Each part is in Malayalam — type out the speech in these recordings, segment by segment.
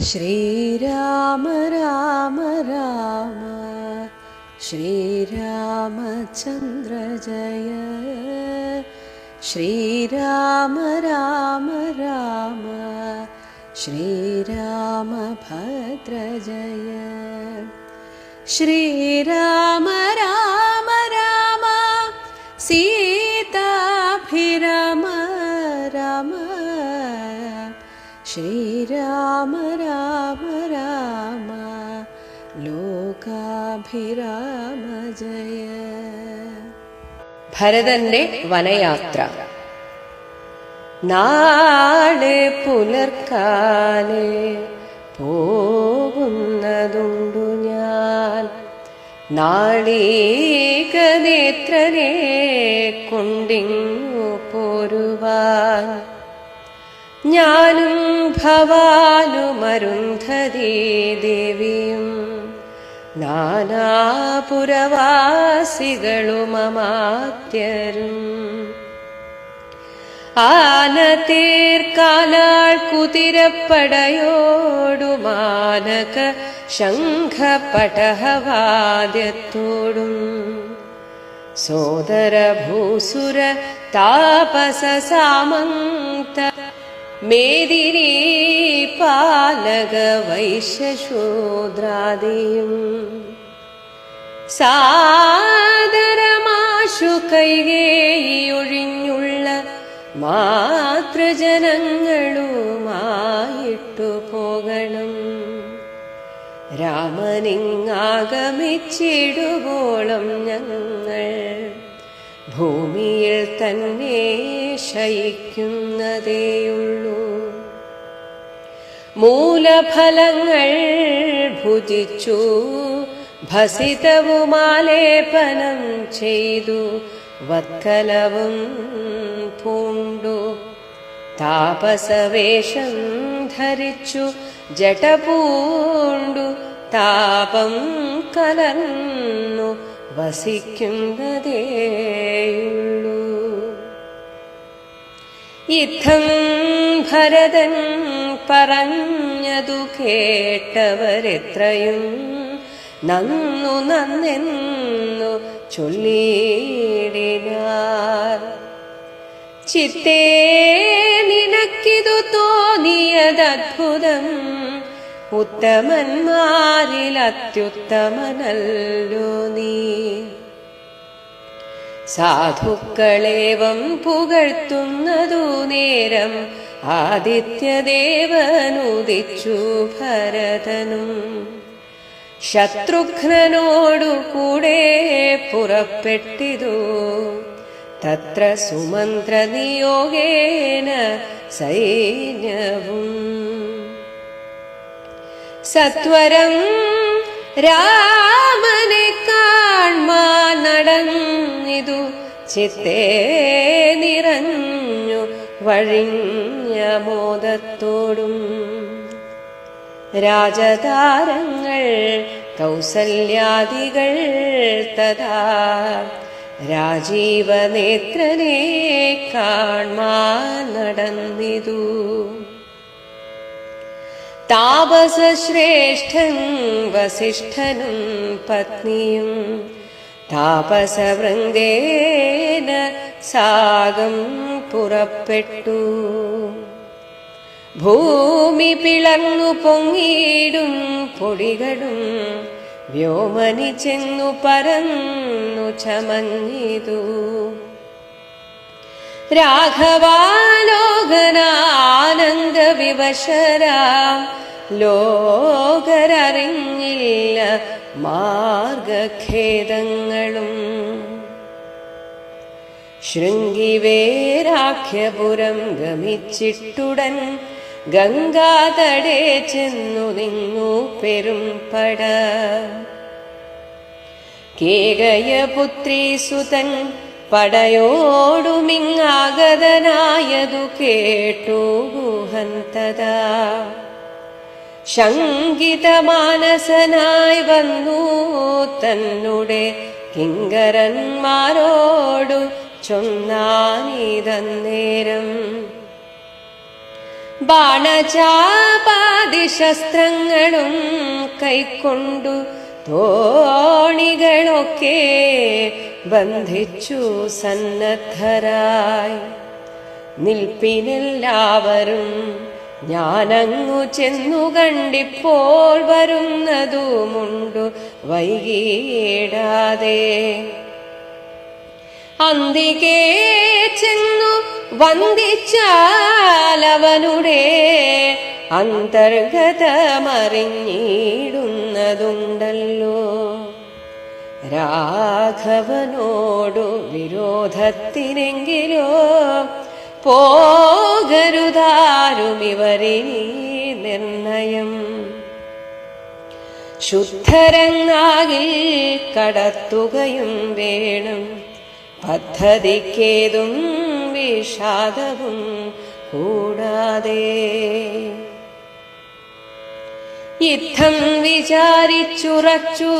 ശ്രീരാമ രാമ രാമ ശ്രീരാമചന്ദ്ര ജയ. ശ്രീരാമ രാമ രാമ ശ്രീരാമഭദ്ര ജയ. ശ്രീരാമ രാമ രാമ സീതാഭിരാമ രാമ. ശ്രീരാമ രാമ രാമ ലോകാഭിരാമ ജയ. ഭരതന്റെ വനയാത്ര. നാളെ പുലർക്കാലെ പോകുന്നതുണ്ടു ഞാൻ, നാളീകനേത്രനെ കൊണ്ടിങ്ങു പോരുവാൻ. ഞാനും ഭവാനുമരുന്ധതീ ദേവിയും നാനാപുരവാസികളുമമാത്യരും ആനതേർക്കാലാൾ കുതിരപ്പടയോടുമാനക ശംഖപടഹവാദ്യത്തോടും സോദരഭൂസുര താപസ സാമന്ത മേദിനീ പാലക വൈശ്യശൂദ്രാദിയും സാദരമാശു കൈകേയൊഴിഞ്ഞുള്ള മാതൃജനങ്ങളുമായിട്ടു പോകണം. രാമനിങ്ങാഗമിച്ചിടുവോളം ഞങ്ങൾ ഭൂമിയിൽ തന്നെ ശയിക്കുന്നതേയുള്ളൂ. മൂലഫലങ്ങൾ ഭുജിച്ചു ഭസിതവുമാലേപനം ചെയ്തു വത്കലവും പൂണ്ടു താപസവേഷം ധരിച്ചു ജടപൂണ്ടു താപം കലർന്നു വസിക്കുന്നതേയുള്ളൂ. യുദ്ധം ഭരതൻ പറഞ്ഞതു കേട്ടവരെത്രയും നന്നു നന്നെന്നു ചൊല്ലിയിടിനാർ. ചിത്തേ നിനക്കിതു തോന്നിയതദ്ഭുതം, ഉത്തമന്മാരിൽ അത്യുത്തമനല്ലോ നീ. സാധുക്കളേവം പുകഴ്ത്തുന്നതു നേരം ആദിത്യദേവനുദിച്ചു ഭരതനും. ശത്രുഘ്നനോടു കൂടെ പുറപ്പെട്ടിതു തത്ര സുമന്ത്രനിയോഗേന സൈന്യവും. സത്വരം രാമനെ കാൺമാൻ നടന്നിതു ചിത്തേ നിറഞ്ഞു വഴിഞ്ഞ മോദത്തോടും. രാജതാരങ്ങൾ കൗസല്യാദികൾ തഥാ രാജീവനേത്രനെ കാൺമാൻ നടന്നിതു. താപസശ്രേഷ്ഠൻ വസിഷ്ഠനും പത്നിയും താപസവൃന്ദേന സാഗം പുറപ്പെട്ടു. ഭൂമി പിളർന്നു പൊങ്ങിയിടും പൊടികളും വ്യോമനി ചെന്നു പരന്നു ചമഞ്ഞിതു. രാഘവാലോകനാനന്ദ വിവശരാം ലോകരറിഞ്ഞില്ല മാർഗഖേദങ്ങളും. ശൃംഗിവേരാഖ്യപുരം ഗമിച്ചിട്ടുടൻ ഗംഗാതടേ ചെന്നു നിന്നു പെരുംപട. കേകയപുത്രീ സുതൻ പടയോടുമിങ്ങാഗതനായതു കേട്ടു ഗുഹന്തതാ. ശങ്കിതമാനസനായി വന്നു തന്നുടെ കിങ്കരന്മാരോടു ചൊന്നാനിതന്നേരം. ബാണചാപാദിശസ്ത്രങ്ങളും കൈക്കൊണ്ടു തോണികളൊക്കെ ബന്ധിച്ചു സന്നദ്ധരായി നിൽപ്പിനെല്ലാവരും. ഞാനങ്ങു ചെന്നു കണ്ടിപ്പോൾ വരുന്നതുമുണ്ടു വൈകിടാതെ. അന്തികേ ചെന്നു വന്ദിച്ചാലവനുടെ അന്തർഗതമറിഞ്ഞിടുന്നതുണ്ടല്ലോ. രാഘവനോടു വിരോധത്തിനെങ്കിലോ പോകരുതാരുമിവരിനി നിർണയം. ശുദ്ധരങ്ങാകിൽ കടത്തുകയും വേണം, പദ്ധതിക്കേതും വിഷാദവും കൂടാതെ. യുദ്ധം വിചാരിച്ചുറച്ചു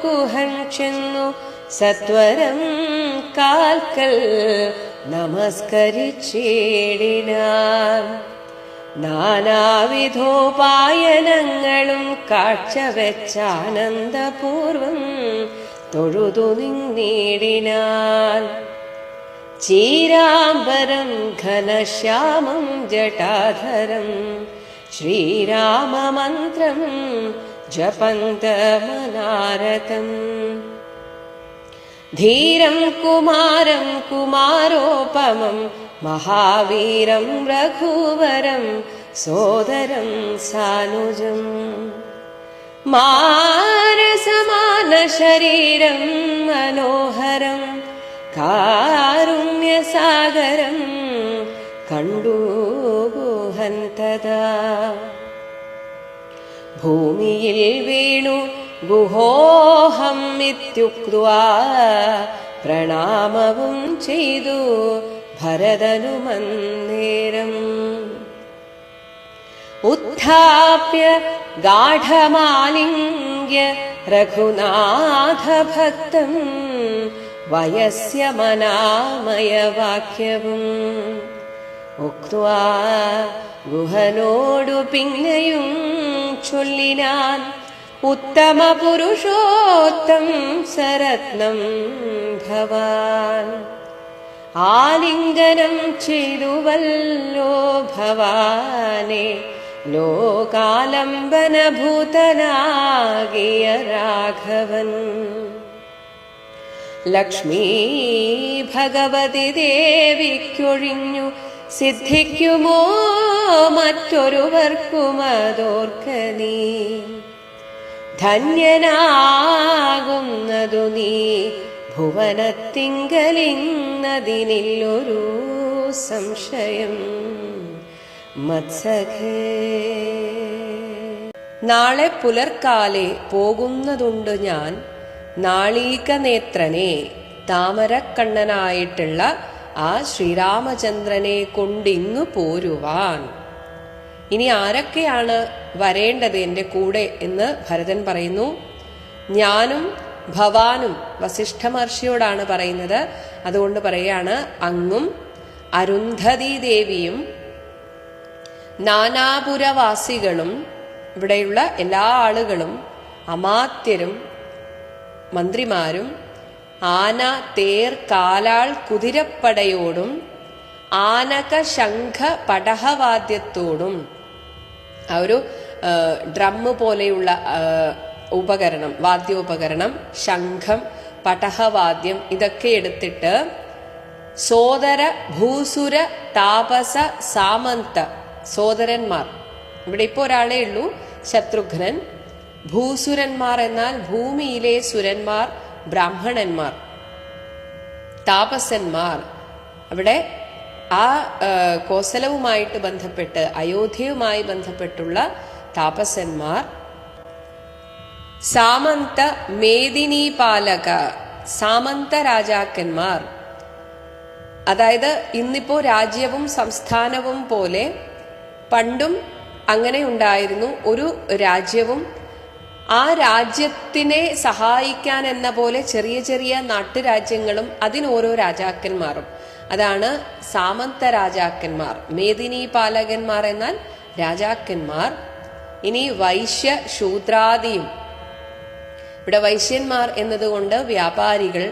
ഗുഹൻ ചെന്നു സത്വരം കാൽക്കൽ നമസ്കരിച്ചിടിനാൻ. നാനാവിധോപായനങ്ങളും കാഴ്ചവെച്ചാനന്ദപൂർവം തൊഴുതു നിന്നിടിനാൻ. ചീരാംബരം ഘനശ്യാമം ജടാധരം ശ്രീരാമമന്ത്രം ജപന്തമനാരതം. ധീരം കുമാരം കുമാരോപമം മഹാവീരം രഘുവരം സോദരം സാനുജം. മാനസമാന ശരീരം മനോഹരം കാരുണ്യസാഗരം കണ്ടു ഗുഹന്തദാ. ഭൂമിയിൽ വീണു ഗുഹോഹം ഇത്യുക്ത്വാ പ്രണാമവും ചെയ്തു ഭരതനുമന്നേരം. ഉത്ഥാപ്യ ഗാഢമാലിംഗ്യ രഘുനാഥഭക്തം വയസ്യമനാമയവാക്യവും ഉക്ത്വാ ഗുഹനോടു പിന്നെയും ചൊല്ലിനാൻ. ഉത്തമ പുരുഷോത്തം സരത്നം ഭവാൻ. ആലിംഗനം ചെയ്തുവല്ലോ ഭവാനെ ലോകാലംബനഭൂതനാകിയ രാഘവൻ. ലക്ഷ്മീ ഭഗവതി ദേവിക്കൊഴിഞ്ഞു സിദ്ധിക്കുമോ മറ്റൊരുവർക്കുമതോർക്കനീ. ധന്യനാകുന്നതു നീ ഭുവനത്തിങ്കലിന്നതിനില്ലൊരു സംശയം മത്സഖേ. നാളെ പുലർക്കാലെ പോകുന്നതുണ്ട് ഞാൻ നാളീകനേത്രനെ, താമരക്കണ്ണനായിട്ടുള്ള ആ ശ്രീരാമചന്ദ്രനെ കൊണ്ടിങ്ങു പോരുവാൻ. ഇനി ആരൊക്കെയാണ് വരേണ്ടത് എൻ്റെ കൂടെ എന്ന് ഭരതൻ പറയുന്നു. ഞാനും ഭവാനും വസിഷ്ഠ മഹർഷിയോടാണ് പറയുന്നത്. അതുകൊണ്ട് പറയാണ്, അങ്ങും അരുന്ധതി ദേവിയും നാനാപുരവാസികളും ഇവിടെയുള്ള എല്ലാ ആളുകളും അമാത്യരും മന്ത്രിമാരും ആന തേർ കാലാൾ കുതിരപ്പടയോടും ആനക ശംഖ പടഹവാദ്യത്തോടും ആ ഒരു ഡ്രമ്മ് പോലെയുള്ള ഉപകരണം, വാദ്യോപകരണം, ശംഖം, പടഹവാദ്യം ഇതൊക്കെ എടുത്തിട്ട് സോദര ഭൂസുര താപസ സാമന്ത സോദരന്മാർ, ഇവിടെ ഇപ്പോൾ ഒരാളേ ഉള്ളൂ, ശത്രുഘ്നൻ. ഭൂസുരന്മാർ എന്നാൽ ഭൂമിയിലെ സുരന്മാർ, ബ്രാഹ്മണന്മാർ. താപസന്മാർ അവിടെ ആ കോസലവുമായിട്ട് ബന്ധപ്പെട്ട് അയോധ്യയുമായി ബന്ധപ്പെട്ടുള്ള താപസന്മാർ. സാമന്ത മേദിനീപാലക സാമന്ത രാജാക്കന്മാർ, അതായത് ഇന്നിപ്പോ രാജ്യവും സംസ്ഥാനവും പോലെ പണ്ടും അങ്ങനെ ഉണ്ടായിരുന്നു. ഒരു രാജ്യവും ആ രാജ്യത്തിനെ സഹായിക്കാൻ എന്ന പോലെ ചെറിയ ചെറിയ നാട്ടുരാജ്യങ്ങളും അതിനോരോ രാജാക്കന്മാരും. അതാണ് സാമന്ത രാജാക്കന്മാർ. മേദിനി പാലകന്മാർ എന്നാൽ രാജാക്കന്മാർ. ഇനി വൈശ്യ ശൂദ്രാദിയും. ഇവിടെ വൈശ്യന്മാർ എന്നതുകൊണ്ട് വ്യാപാരികൾ,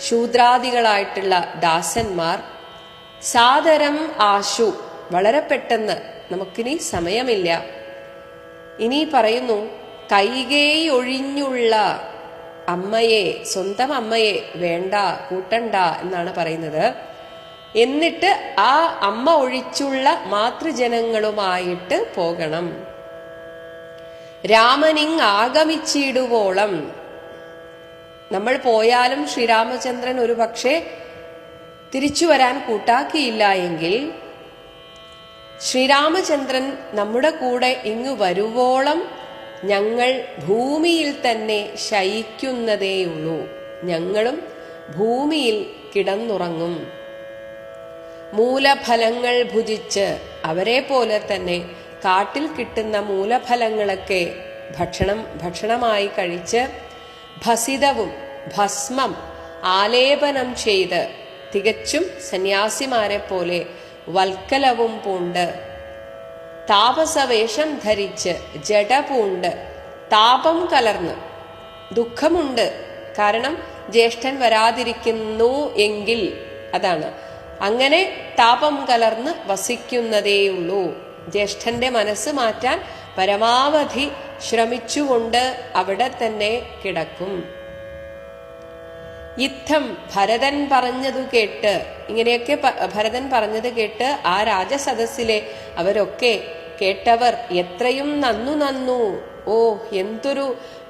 ശൂദ്രാദികളായിട്ടുള്ള ദാസന്മാർ. സാദരം ആശു, വളരെ പെട്ടെന്ന്, നമുക്കിനി സമയമില്ല. ഇനി പറയുന്നു കൈകേയി ഒഴിഞ്ഞുള്ള അമ്മയെ, സ്വന്തം അമ്മയെ വേണ്ട, കൂട്ടണ്ട എന്നാണ് പറയുന്നത്. എന്നിട്ട് ആ അമ്മ ഒഴിച്ചുള്ള മാതൃജനങ്ങളുമായിട്ട് പോകണം. രാമനിങ് ആഗമിച്ചിടുവോളം, നമ്മൾ പോയാലും ശ്രീരാമചന്ദ്രൻ ഒരു പക്ഷേ തിരിച്ചു വരാൻ കൂട്ടാക്കിയില്ല എങ്കിൽ ശ്രീരാമചന്ദ്രൻ നമ്മുടെ കൂടെ ഇങ്ങു വരുവോളം ഞങ്ങൾ ഭൂമിയിൽ തന്നെ ശയിക്കുന്നതേയുള്ളൂ, ഞങ്ങളും ഭൂമിയിൽ കിടന്നുറങ്ങും. മൂലഫലങ്ങൾ ഭുജിച്ച്, അവരെ പോലെ തന്നെ കാട്ടിൽ കിട്ടുന്ന മൂലഫലങ്ങളൊക്കെ ഭക്ഷണമായി കഴിച്ച്, ഭസിതവും ഭസ്മം ആലേപനം ചെയ്ത്, തികച്ചും സന്യാസിമാരെ പോലെ വൽക്കലവും പൂണ്ട്, താപസവേഷം ധരിച്ച്, ജട പൂണ്ട്, താപം കലർന്ന്, ദുഃഖമുണ്ട്, കാരണം ജ്യേഷ്ഠൻ വരാതിരിക്കുന്നു എങ്കിൽ, അതാണ് അങ്ങനെ താപം കലർന്ന് വസിക്കുന്നതേയുള്ളൂ. ജ്യേഷ്ഠന്റെ മനസ്സ് മാറ്റാൻ പരമാവധി ശ്രമിച്ചുകൊണ്ട് അവിടെ തന്നെ കിടക്കും. യുദ്ധം ഭരതൻ പറഞ്ഞതു കേട്ട്, ഇങ്ങനെയൊക്കെ ഭരതൻ പറഞ്ഞത് കേട്ട് ആ രാജസദസ്സിലെ അവരൊക്കെ കേട്ടവർ എത്രയും നന്നു, ഓ എന്തൊരു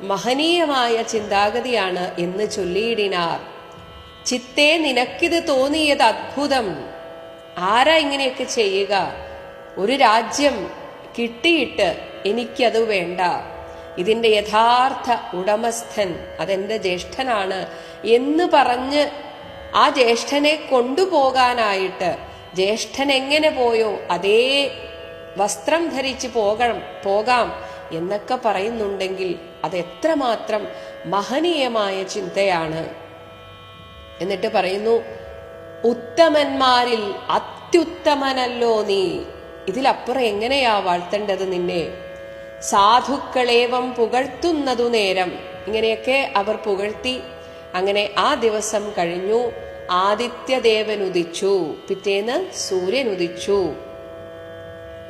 മഹനീയമായ ചിന്താഗതിയാണ് എന്ന് ചൊല്ലിയിടിനാർ. ചിത്തേ നിനക്കിത് തോന്നിയത് അത്ഭുതം, ആരാ ഇങ്ങനെയൊക്കെ ചെയ്യുക? ഒരു രാജ്യം കിട്ടിയിട്ട് എനിക്കത് വേണ്ട, ഇതിന്റെ യഥാർത്ഥ ഉടമസ്ഥൻ അതെന്റെ ജ്യേഷ്ഠനാണ് എന്ന് പറഞ്ഞ് ആ ജ്യേഷ്ഠനെ കൊണ്ടുപോകാനായിട്ട്, ജ്യേഷ്ഠൻ എങ്ങനെ പോയോ അതേ വസ്ത്രം ധരിച്ച് പോകാം എന്നൊക്കെ പറയുന്നുണ്ടെങ്കിൽ അതെത്രമാത്രം മഹനീയമായ ചിന്തയാണ്. എന്നിട്ട് പറയുന്നു, ഉത്തമന്മാരിൽ അത്യുത്തമനല്ലോ നീ, ഇതിലപ്പുറം എങ്ങനെയാ വാഴ്ത്തേണ്ടത് നിന്നെ? സാധുക്കളേവം പുകഴ്ത്തുന്നതു നേരം, ഇങ്ങനെയൊക്കെ അവർ പുകഴ്ത്തി. അങ്ങനെ ആ ദിവസം കഴിഞ്ഞു. ആദിത്യദേവൻ ഉദിച്ചു, പിറ്റേന്ന് സൂര്യൻ ഉദിച്ചു.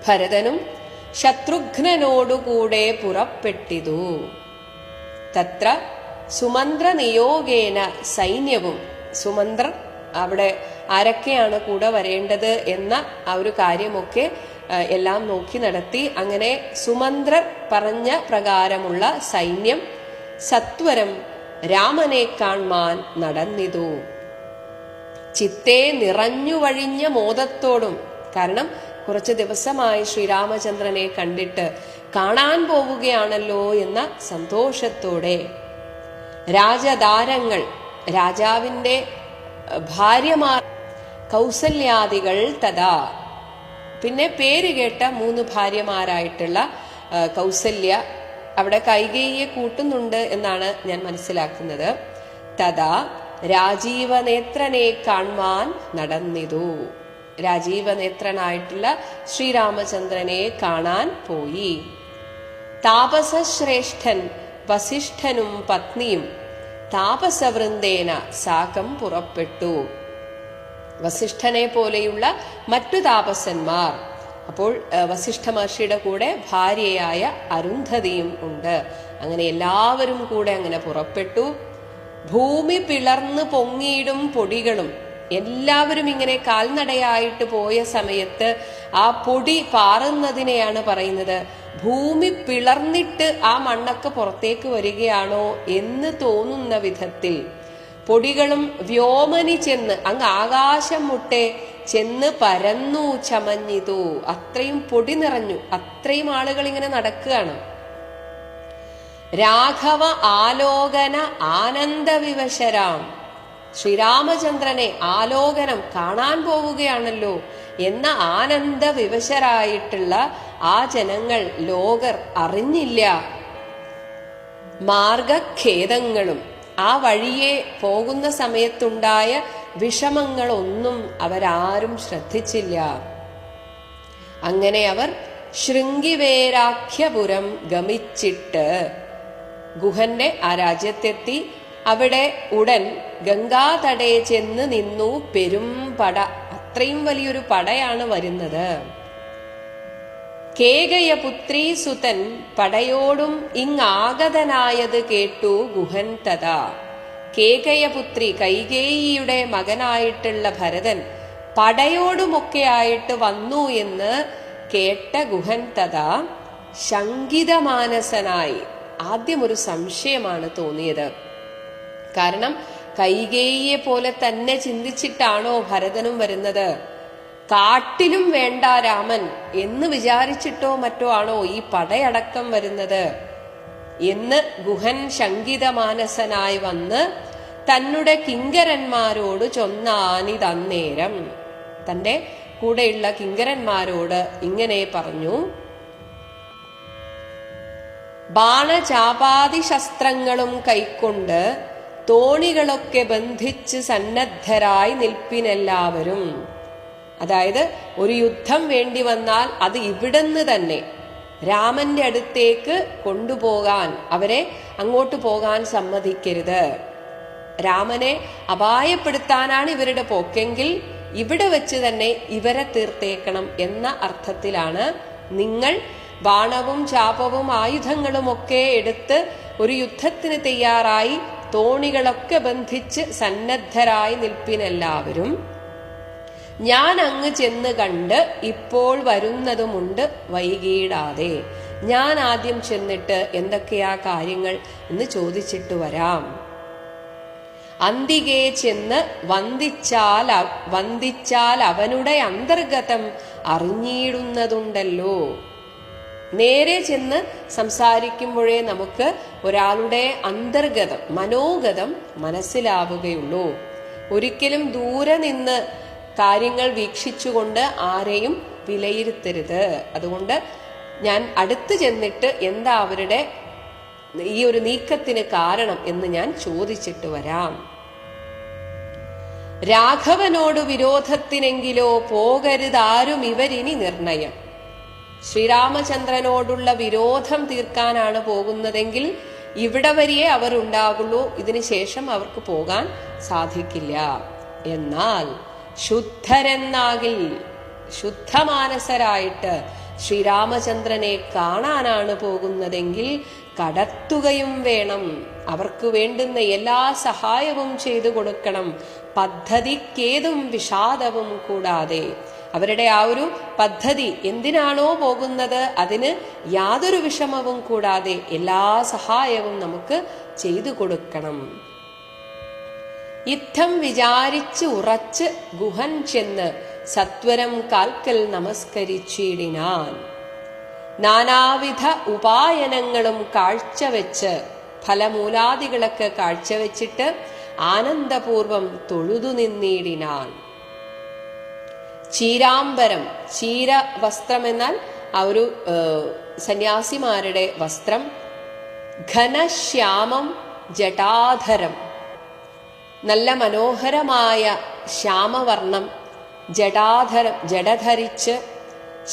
ഭരതനും ശത്രുഘ്നനോടുകൂടെ പുറപ്പെട്ടിതു. തത്ര സുമന്ത്ര നിയോഗേന സൈന്യവും, സുമന്ത്രർ അവിടെ ആരൊക്കെയാണ് കൂടെ വരേണ്ടത് എന്ന ആ ഒരു കാര്യമൊക്കെ എല്ലാം നോക്കി നടത്തി. അങ്ങനെ സുമന്ത്രർ പറഞ്ഞ പ്രകാരമുള്ള സൈന്യം സത്വരം രാമനെ കാണാൻ നടന്നിതു. ചിത്തേ നിറഞ്ഞു വഴിഞ്ഞ മോദത്തോടും, കാരണം കുറച്ച് ദിവസമായി ശ്രീരാമചന്ദ്രനെ കണ്ടിട്ട് കാണാൻ പോവുകയാണല്ലോ എന്ന സന്തോഷത്തോടെ. രാജദാരങ്ങൾ, രാജാവിന്റെ ഭാര്യമാർ, കൗസല്യാദികൾ തഥാ, പിന്നെ പേര് കേട്ട 3 ഭാര്യമാരായിട്ടുള്ള കൗസല്യ, അവിടെ കൈകേയിയെ കൂട്ടുന്നുണ്ട് എന്നാണ് ഞാൻ മനസ്സിലാക്കുന്നത്. തഥാ രാജീവനേത്രനെ കാണാൻ നടന്നിതു. രാജീവനേത്രനായിട്ടുള്ള ശ്രീരാമചന്ദ്രനെ കാണാൻ പോയി. താപസശ്രേഷ്ഠൻ വസിഷ്ഠനും പത്നിയും താപസവൃന്ദേന സാകം പുറപ്പെട്ടു. വസിഷ്ഠനെ പോലെയുള്ള മറ്റു താപസന്മാർ, അപ്പോൾ വസിഷ്ഠ മഹർഷിയുടെ കൂടെ ഭാര്യയായ അരുന്ധതിയും ഉണ്ട്. അങ്ങനെ എല്ലാവരും കൂടെ അങ്ങനെ പുറപ്പെട്ടു. ഭൂമി പിളർന്ന് പൊങ്ങിയിടും പൊടികളും, എല്ലാവരും ഇങ്ങനെ കാൽനടയായിട്ട് പോയ സമയത്ത് ആ പൊടി പാറുന്നതിനെയാണ് പറയുന്നത്. ഭൂമി പിളർന്നിട്ട് ആ മണ്ണൊക്കെ പുറത്തേക്ക് വരികയാണോ എന്ന് തോന്നുന്ന വിധത്തിൽ പൊടികളും വ്യോമനി ചെന്ന് അങ്ങ് ആകാശം മുട്ടെ ചെന്ന് പരന്നു ചമഞ്ഞിതു. അത്രയും പൊടി നിറഞ്ഞു, അത്രയും ആളുകൾ ഇങ്ങനെ നടക്കുകയാണ്. രാഘവ ആലോകന ആനന്ദവിവശരാം, ശ്രീരാമചന്ദ്രനെ ആലോകനം കാണാൻ പോവുകയാണല്ലോ എന്ന ആനന്ദവിവശരായിട്ടുള്ള ആ ജനങ്ങൾ, ലോകർ അറിഞ്ഞില്ല. മാർഗഖേദങ്ങളും, ആ വഴിയെ പോകുന്ന സമയത്തുണ്ടായ വിഷമങ്ങളൊന്നും അവരാരും ശ്രദ്ധിച്ചില്ല. അങ്ങനെ അവർ ശൃംഗിവേരാഖ്യപുരം ഗമിച്ചിട്ട് ഗുഹന്റെ ആ രാജ്യത്തെത്തി. അവിടെ ഉടൻ ഗംഗാതടേ ചെന്ന് നിന്നു പെരും പട. അത്രയും വലിയൊരു പടയാണ് വരുന്നത്. കേകയപുത്രീ സുതൻ പടയോടും ഇങ്ങാഗതനായത് കേട്ടു ഗുഹൻ തഥാ. കേകയപുത്രി കൈകേയിയുടെ മകനായിട്ടുള്ള ഭരതൻ പടയോടുമൊക്കെ ആയിട്ട് വന്നു എന്ന് കേട്ട ഗുഹൻ തഥാ ശങ്കിതമാനസനായി. ആദ്യം ഒരു സംശയമാണ് തോന്നിയത്. കാരണം കൈകേയിയെ പോലെ തന്നെ ചിന്തിച്ചിട്ടാണോ ഭരതനും വരുന്നത്? കാട്ടിലും വേണ്ട രാമൻ എന്ന് വിചാരിച്ചിട്ടോ മറ്റോ ആണോ ഈ പടയടക്കം വരുന്നത് എന്ന് ഗുഹൻ ശങ്കിതമാനസനായി വന്ന് തന്നുടെ കിങ്കരന്മാരോട് ചൊന്നാനിതന്നേരം. തന്റെ കൂടെയുള്ള കിങ്കരന്മാരോട് ഇങ്ങനെ പറഞ്ഞു: ബാണചാപാതി ശസ്ത്രങ്ങളും കൈക്കൊണ്ട് തോണികളൊക്കെ ബന്ധിച്ച് സന്നദ്ധരായി നിൽപ്പിനെല്ലാവരും. അതായത് ഒരു യുദ്ധം വേണ്ടി വന്നാൽ അത് ഇവിടുന്ന് തന്നെ രാമന്റെ അടുത്തേക്ക് കൊണ്ടുപോകാൻ, അവരെ അങ്ങോട്ട് പോകാൻ സമ്മതിക്കരുത്. രാമനെ അപായപ്പെടുത്താനാണ് ഇവരുടെ പോക്കെങ്കിൽ ഇവിടെ വെച്ച് തന്നെ ഇവരെ തീർത്തേക്കണം എന്ന അർത്ഥത്തിലാണ് നിങ്ങൾ ബാണവും ചാപവും ആയുധങ്ങളുമൊക്കെ എടുത്ത് ഒരു യുദ്ധത്തിന് തയ്യാറായി തോണികളൊക്കെ ബന്ധിച്ച് സന്നദ്ധരായി നിൽപ്പിനെല്ലാവരും. ഞാൻ അങ്ങ് ചെന്ന് കണ്ട് ഇപ്പോൾ വരുന്നതുമുണ്ട് വൈകിടാതെ. ഞാൻ ആദ്യം ചെന്നിട്ട് എന്തൊക്കെയാ കാര്യങ്ങൾ എന്ന് ചോദിച്ചിട്ട് വരാം. അന്തികെ ചെന്ന് വന്ദിച്ചാൽ അവനുടെ അന്തർഗതം അറിഞ്ഞിടുന്നതുണ്ടല്ലോ. നേരെ ചെന്ന് സംസാരിക്കുമ്പോഴേ നമുക്ക് ഒരാളുടെ അന്തർഗതം, മനോഗതം മനസ്സിലാവുകയുള്ളൂ. ഒരിക്കലും ദൂരെ നിന്ന് കാര്യങ്ങൾ വീക്ഷിച്ചുകൊണ്ട് ആരെയും വിലയിരുത്തരുത്. അതുകൊണ്ട് ഞാൻ അടുത്ത് ചെന്നിട്ട് എന്താ അവരുടെ ഈ ഒരു നീക്കത്തിന് കാരണം എന്ന് ഞാൻ ചോദിച്ചിട്ട് വരാം. രാഘവനോട് വിരോധത്തിനെങ്കിലോ പോകരുതാരും ഇവരിനി നിർണയം. ശ്രീരാമചന്ദ്രനോടുള്ള വിരോധം തീർക്കാനാണ് പോകുന്നതെങ്കിൽ ഇവിടെ വരെയേ അവർ ഉണ്ടാകുള്ളൂ. ഇതിനു ശേഷം അവർക്ക് പോകാൻ സാധിക്കില്ല. എന്നാൽ ശുദ്ധരെന്നാകിൽ, ശുദ്ധമാനസരായിട്ട് ശ്രീരാമചന്ദ്രനെ കാണാനാണ് പോകുന്നതെങ്കിൽ കടത്തുകയും വേണം. അവർക്ക് വേണ്ടുന്ന എല്ലാ സഹായവും ചെയ്തു കൊടുക്കണം. പദ്ധതിക്കേതും വിഷാദവും കൂടാതെ. അവരുടെ ആ ഒരു പദ്ധതി എന്തിനാണോ പോകുന്നത് അതിന് യാതൊരു വിഷമവും കൂടാതെ എല്ലാ സഹായവും നമുക്ക് ചെയ്തു കൊടുക്കണം. യുദ്ധം വിചാരിച്ച് ഉറച്ച് ഗുഹൻ ചെന്ന് സത്വരം കാൽക്കൽ നമസ്കരിച്ചിടിനാൻ. നാനാവിധ ഉപായനങ്ങളും കാഴ്ചവെച്ച്, ഫലമൂലാദികളൊക്കെ കാഴ്ചവെച്ചിട്ട് ആനന്ദപൂർവം തൊഴുതു നിന്നിടിനാൻ. ചീരാംബരം, ചീര വസ്ത്രം എന്നാൽ ആ ഒരു സന്യാസിമാരുടെ വസ്ത്രം. ഘനശ്യാമം ജടാധരം, നല്ല മനോഹരമായ ശ്യാമവർണം ജടാധരം, ജടധരിച്ച്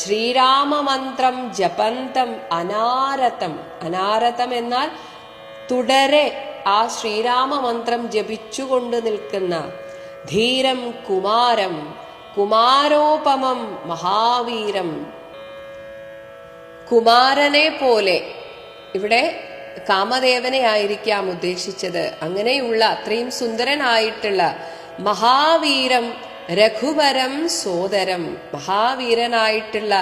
ശ്രീരാമമന്ത്രം ജപന്തം അനാരതം. അനാരതം എന്നാൽ തുടരെ ആ ശ്രീരാമമന്ത്രം ജപിച്ചുകൊണ്ട് നിൽക്കുന്ന ധീരം കുമാരം, കുമാരോപമം മഹാവീരം. കുമാരനെ പോലെ, ഇവിടെ കാമദേവനെ ആയിരിക്കാം ഉദ്ദേശിച്ചത്. അങ്ങനെയുള്ള അത്രയും സുന്ദരനായിട്ടുള്ള മഹാവീരം, രഘുവരം സോദരം, മഹാവീരനായിട്ടുള്ള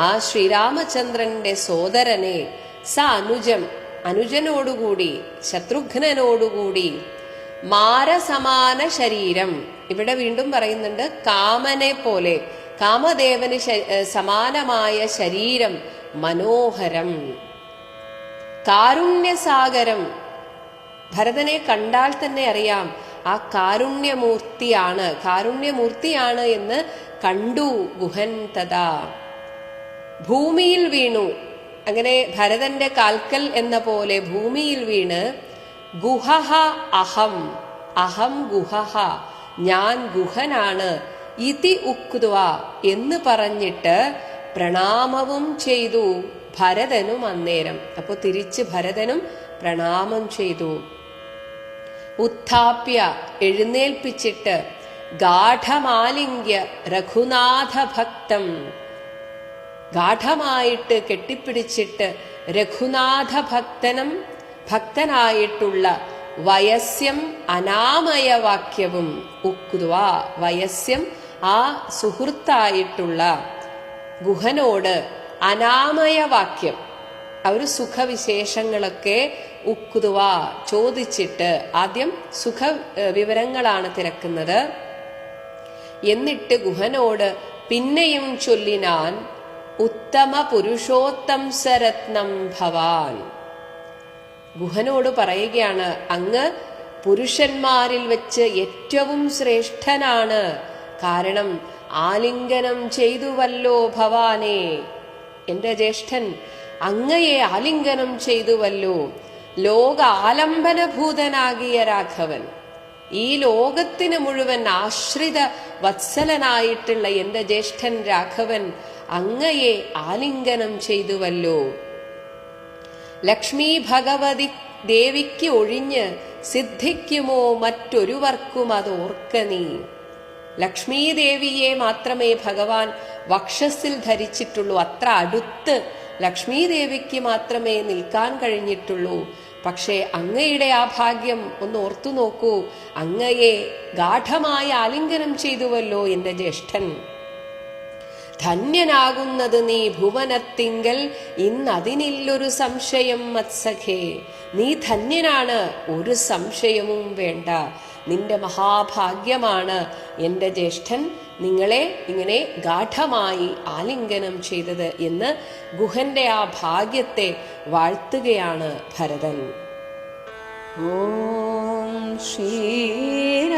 ആ ശ്രീരാമചന്ദ്രന്റെ സോദരനെ അനുജം, അനുജനോടുകൂടി, ശത്രുഘ്നനോടുകൂടി, മാരസമാന ശരീരം. ഇവിടെ വീണ്ടും പറയുന്നുണ്ട് കാമനെ പോലെ, കാമദേവന് സമാനമായ ശരീരം, മനോഹരം. കാരുണ്യസാഗരം, ഭരതനെ കണ്ടാൽ തന്നെ അറിയാം ആ കാരുണ്യമൂർത്തിയാണ് എന്ന് കണ്ടു ഗുഹൻ തഥാ. ഭൂമിയിൽ വീണു, അങ്ങനെ ഭരതന്റെ കാൽക്കൽ എന്ന പോലെ ഭൂമിയിൽ വീണ് ഗുഹഹ അഹം, അഹം ഗുഹഹ, ഞാൻ ഗുഹനാണ് ഇതി ഉക്തുവ എന്ന് പറഞ്ഞിട്ട് പ്രണാമവും ചെയ്തു ഭരതനും അന്നേരം. അപ്പൊ തിരിച്ച് ഭരതനും പ്രണാമം ചെയ്തു. ഉത്ഥാപ്യ എഴുന്നേൽപ്പിച്ചിട്ട് ഗാഠമാലിംഗ്യ രഘുനാഥ ഭക്തം, ഗാഠമായിട്ട് കെട്ടിപ്പിടിച്ചിട്ട് രഘുനാഥ ഭക്തനായിട്ടുള്ള വയസ്യം അനാമയ വാക്യവും ഉക്തുവ, വയസ്യം ആ സുഹൃത്തായിട്ടുള്ള ഗുഹനോട് അനാമയ വാക്യം, അവർ സുഖവിശേഷങ്ങളൊക്കെ ഉക്തുവ ചോദിച്ചിട്ട്, ആദ്യം സുഖ വിവരങ്ങളാണ് തിരക്കുന്നത്. എന്നിട്ട് ഗുഹനോട് പിന്നെയും ചൊല്ലിനാൻ ഉത്തമ പുരുഷോത്തംസരത്നം ഭവാൻ. ഗുഹനോട് പറയുകയാണ്, അങ്ങ് പുരുഷന്മാരിൽ വെച്ച് ഏറ്റവും ശ്രേഷ്ഠനാണ്. കാരണം ആലിംഗനം ചെയ്തുവല്ലോ ഭവാനെ, എന്റെ ജ്യേഷ്ഠൻ അങ്ങയെ ആലിംഗനം ചെയ്തുവല്ലോ. ലോക ആലംബനഭൂതനാകിയ രാഘവൻ, ഈ ലോകത്തിന് മുഴുവൻ ആശ്രിത വത്സലനായിട്ടുള്ള എന്റെ ജ്യേഷ്ഠൻ രാഘവൻ അങ്ങയെ ആലിംഗനം ചെയ്തുവല്ലോ. ലക്ഷ്മി ഭഗവതി ദേവിക്ക് ഒഴിഞ്ഞ് സിദ്ധിക്കുമോ മറ്റൊരുവർക്കും അത് ഓർക്ക നീ. ലക്ഷ്മീ ദേവിയെ മാത്രമേ ഭഗവാൻ വക്ഷസ്സിൽ ധരിച്ചിട്ടുള്ളൂ. അത്ര അടുത്ത് ലക്ഷ്മീ ദേവിക്ക് മാത്രമേ നിൽക്കാൻ കഴിഞ്ഞിട്ടുള്ളൂ. പക്ഷേ അങ്ങയുടെ ആ ഭാഗ്യം ഒന്ന് ഓർത്തു നോക്കൂ. അങ്ങയെ ഗാഠമായി ആലിംഗനം ചെയ്തുവല്ലോ എന്റെ ജ്യേഷ്ഠൻ. ധന്യനാകുന്നത് നീ ഭുവനത്തിങ്കൽ, ഇന്നതിനില്ലൊരു സംശയം മത്സഖേ. നീ ധന്യനാണ്, ഒരു സംശയവും വേണ്ട. നിന്റെ മഹാഭാഗ്യമാണ് എന്റെ ജ്യേഷ്ഠൻ നിങ്ങളെ ഇങ്ങനെ ഗാഠമായി ആലിംഗനം ചെയ്തത് എന്ന് ഗുഹന്റെ ആ ഭാഗ്യത്തെ വാഴ്ത്തുകയാണ് ഭരതൻ. ഓം ശ്രീരാമചന്ദ്രായ